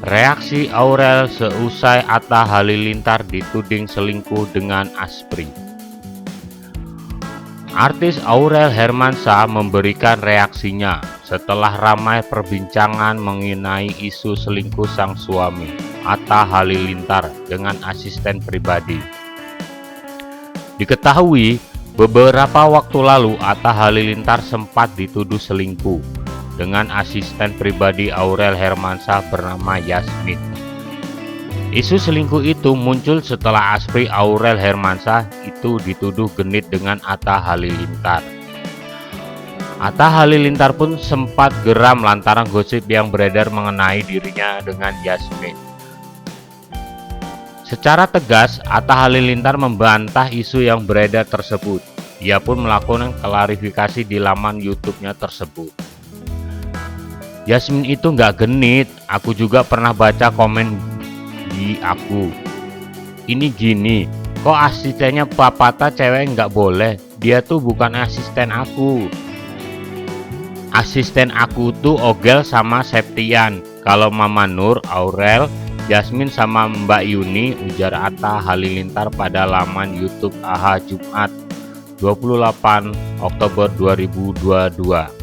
Reaksi Aurel seusai Atta Halilintar dituding selingkuh dengan Asprey. Artis Aurel Hermansyah memberikan reaksinya setelah ramai perbincangan mengenai isu selingkuh sang suami, Atta Halilintar, dengan asisten pribadi. Diketahui, beberapa waktu lalu Atta Halilintar sempat dituduh selingkuh dengan asisten pribadi Aurel Hermansyah bernama Yasmin. Isu selingkuh itu muncul setelah Asprey Aurel Hermansyah itu dituduh genit dengan Atta Halilintar. Atta Halilintar pun sempat geram lantaran gosip yang beredar mengenai dirinya dengan Yasmin. Secara tegas, Atta Halilintar membantah isu yang beredar tersebut. Ia pun melakukan klarifikasi di laman YouTube-nya tersebut. Yasmin itu nggak genit, aku juga pernah baca komen di aku. Ini gini, kok asistennya papata cewek nggak boleh? Dia tuh bukan asisten aku. Asisten aku tuh Ogel sama Septian. Kalau Mama Nur, Aurel, Yasmin sama Mbak Yuni, ujar Atta Halilintar pada laman YouTube AHA Jumat 28 Oktober 2022.